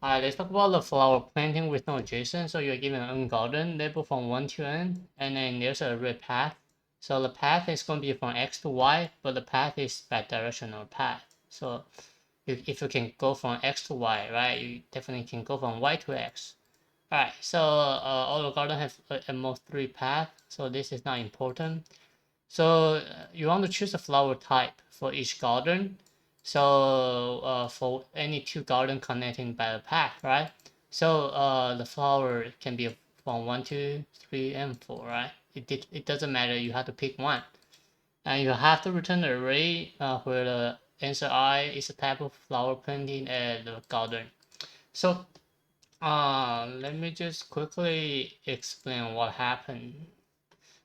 Alright, let's talk about the flower planting with no adjacent. So you're given an garden label from 1 to n, and then there's a array path. So the path is going to be from x to y, but the path is bidirectional path. So if you can go from x to y, right, you definitely can go from y to x. Alright, so all the garden have at most 3 paths, so this is not important. So you want to choose a flower type for each garden. So for any 2 garden connecting by a path, right? So the flower can be from 1, 2, 3, and 4, right? It doesn't matter. You have to pick one, and you have to return the array where the answer I is a type of flower planting at the garden. So let me just quickly explain what happened.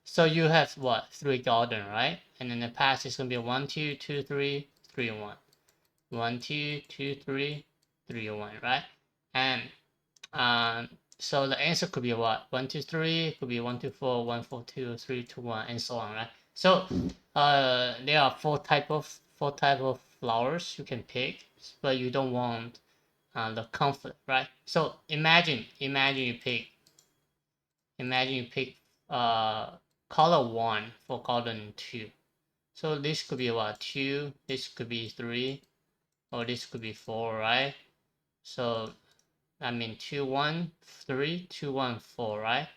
So you have what 3 garden, right? And then the path is gonna be 1, 2, 2, 3, 3, 1. 1, 2, 2, 3, 3, 1, right? And so the answer could be what 1, 2, 3, could be 1, 2, 4, 1, 4, 2, 3, 2, 1, and so on, right? So there are four type of flowers you can pick, but you don't want the conflict, right? So imagine you pick color 1 for garden 2. So this could be what 2, this could be 3, or this could be 4, right? So I mean 2, 1, 3, 2, 1, 4, right?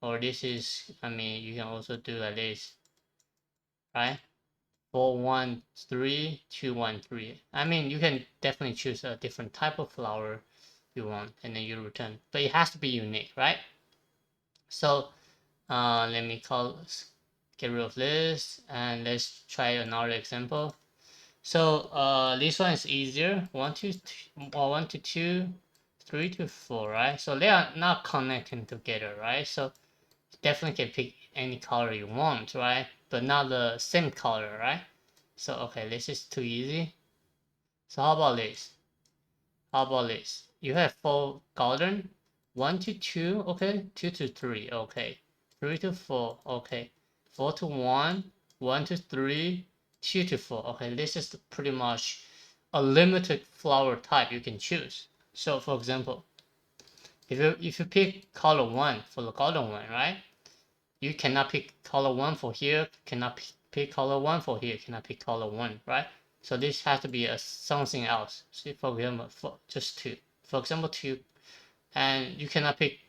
Or this is, I mean, you can also do like this, right? 4, 1, 3, 2, 1, 3. I mean, you can definitely choose a different type of flower you want, and then you return, but it has to be unique, right? So let me get rid of this, and let's try another example. So this one is easier. 1 to 2, 3 to 4, right? So they are not connecting together, right? So definitely can pick any color you want, right? But not the same color, right? So okay, this is too easy. So how about this? You have 4 garden, 1 to 2, okay, 2 to 3, okay, 3 to 4, okay, 4 to 1, 1 to 3, 2 to 4, okay. This is pretty much a limited flower type you can choose. So for example, if you pick color 1 for the garden 1, right, you cannot pick color 1 for here, cannot pick color 1 for here, cannot pick color 1, right? So this has to be a something else. See, for example, for just 2, for example 2, and you cannot pick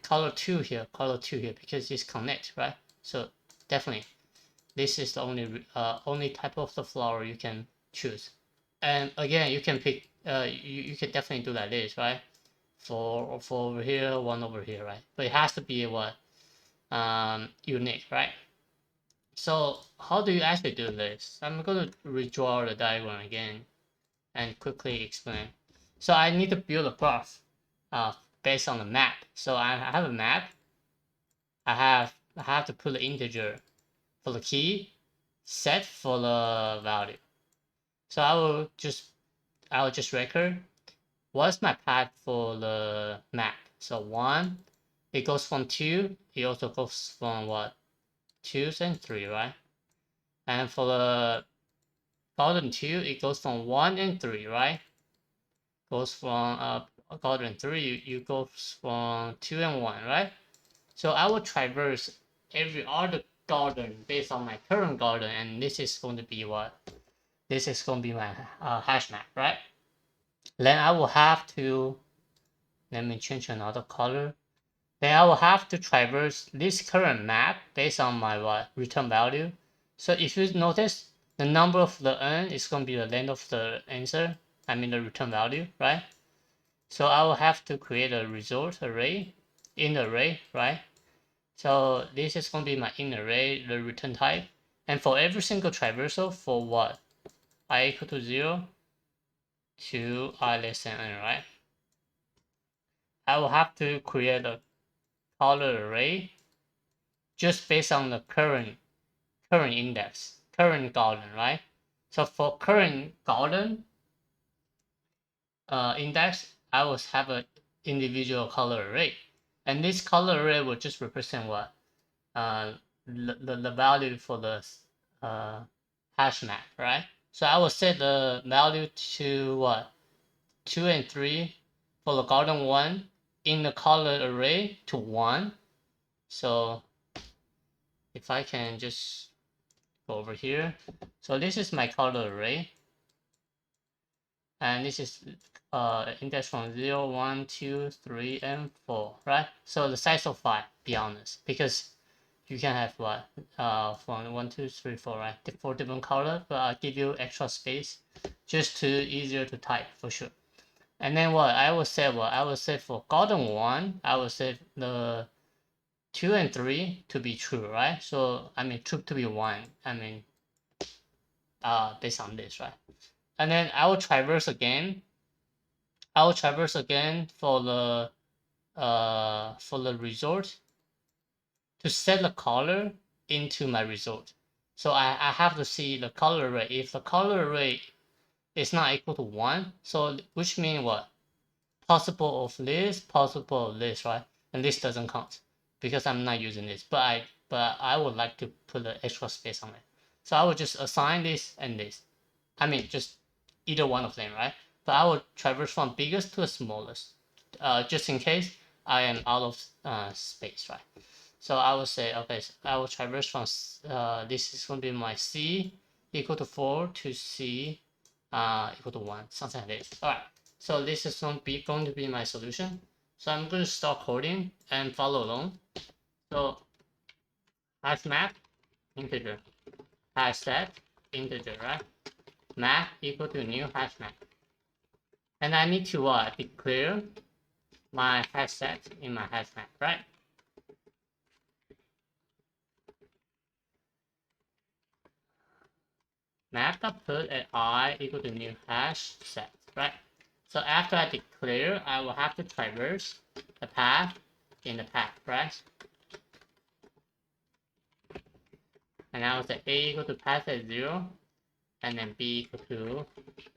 color 2 here, because it's connect, right? So definitely this is the only type of the flower you can choose. And again, you can pick you can definitely do like this, right? For over here, 1 over here, right? But it has to be what unique, right? So how do you actually do this? I'm going to redraw the diagram again and quickly explain. So I need to build a graph based on the map. So I have a map. I have to put the integer for the key, set for the value. So I will just record what's my path for the map. So 1, it goes from 2, it also goes from what 2 and 3, right? And for the garden 2, it goes from 1 and 3, right? Goes from garden 3, you go from 2 and 1, right? So I will traverse every other garden based on my current garden, and this is going to be what? This is going to be my hash map, right? Then I will have to, let me change another color. Then I will have to traverse this current map based on my what return value. So if you notice, the number of the n is going to be the length of the answer, I mean the return value, right? So I will have to create a result array, in array, right? So this is going to be my in array, the return type. And for every single traversal, for what? I equal to 0 to I less than n, right? I will have to create a color array just based on the current index, current garden, right? So for current garden index, I will have an individual color array, and this color array will just represent what the value for the hash map, right? So I will set the value to what 2 and 3 for the garden 1 in the color array to 1. So if I can just go over here. So this is my color array. And this is index from 0, 1, 2, 3, and 4, right? So the size of 5, be honest, because you can have what from 1, 2, 3, 4, right? The 4 different color, but I'll give you extra space just to easier to type for sure. And then what I will say, for garden 1, I will set the 2 and 3 to be true, right? So I mean true to be 1. I mean based on this, right? And then I will traverse again. For the result to set the color into my result. So I have to see the color array. If the color array is not equal to 1, so which means what? Possible of this, right? And this doesn't count because I'm not using this. But I would like to put an extra space on it. So I will just assign this and this. I mean, just either one of them, right? But I will traverse from biggest to the smallest, just in case I am out of space, right? So I will say, okay, so I will traverse from, this is going to be my C equal to 4 to C equal to 1, something like this. All right, so this is going to be my solution. So I'm going to start coding and follow along. So hash map, integer, hash set, integer, right? Map equal to new hash map. And I need to declare my hash set in my hash map, right? Map.put at I equal to new hash set, right? So after I declare, I will have to traverse the path in the path, right? And I will say A equal to path at 0, and then B equal to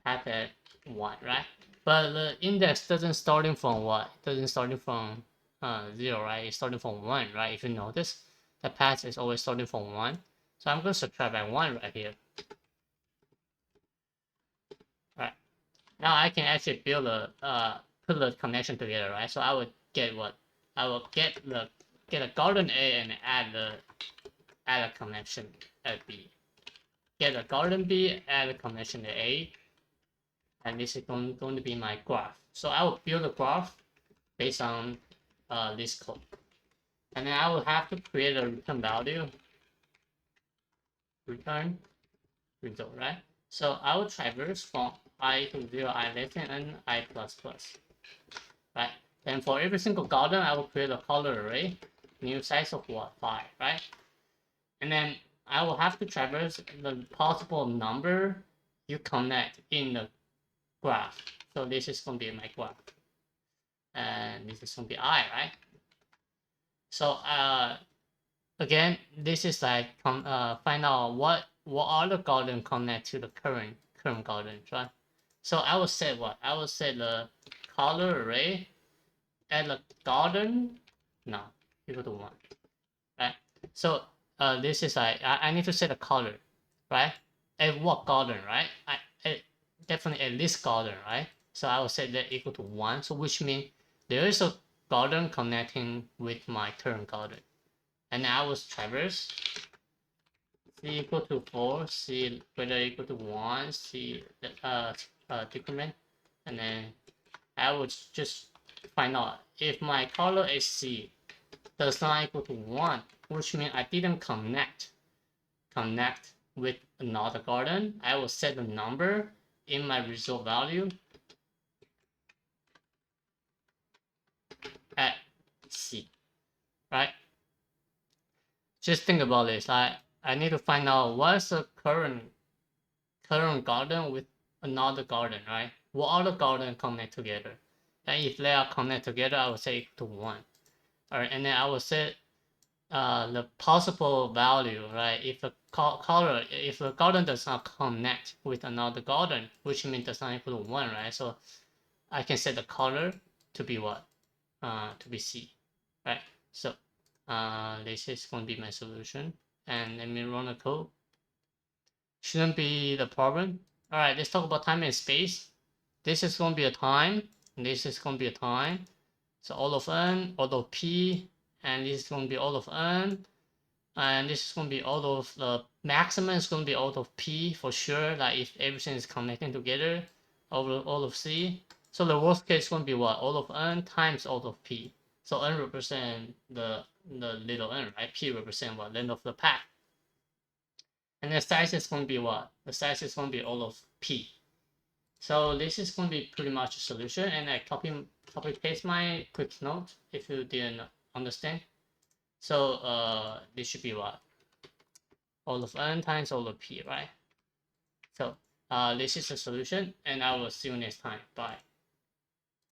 path at 1, right? But the index doesn't starting from what? It doesn't starting from 0, right? It's starting from 1, right? If you notice, the path is always starting from 1. So I'm going to subtract by 1 right here. Right. Now I can actually build a put the connection together, right? So I would get what? I will get a garden A and add a connection at B. Get a garden B, add a connection to A, and this is going to be my graph. So I will build a graph based on this code, and then I will have to create a return value, return result, right? So I will traverse from I to 0, I less than n, I plus plus, right? And for every single garden, I will create a color array, new size of what? 5, right? And then I will have to traverse the possible number you connect in the graph. So this is going to be my graph. And this is going to be I, right? So again, this is like find out what other garden connect to the current garden, right? So I will set what? I will set the color array at the garden, no, equal to 1, right? So this is I need to set a color, right? At what garden, right? Definitely at this garden, right? So I will set that equal to 1. So which means there is a garden connecting with my current garden. And I will traverse C equal to 4, C greater equal to 1, C decrement, and then I would just find out if my color is C does not equal to 1, which means I didn't connect with another garden. I will set the number in my result value at C, right? Just think about this. I need to find out what's the current garden with another garden, right? What other garden connect together? And if they are connect together, I will say equal to 1. All right, and then I will set the possible value, right? If the color, if the garden does not connect with another garden, which means does not equal to 1, right? So I can set the color to be what? To be C, right? So this is going to be my solution. And let me run the code. Shouldn't be the problem. All right, let's talk about time and space. This is going to be a time and this is going to be a time. So all of n, all of p, and this is going to be all of n, and this is going to be all of the maximum is going to be all of p for sure, like if everything is connecting together, all of c. So the worst case is going to be what? All of n times all of p. So n represent the little n, right? P represent what? Length of the path. And the size is going to be what? The size is going to be all of p. So this is going to be pretty much a solution, and I copy paste my quick note if you didn't understand. So this should be what? All of n times all of p, right? So this is the solution, and I will see you next time. Bye.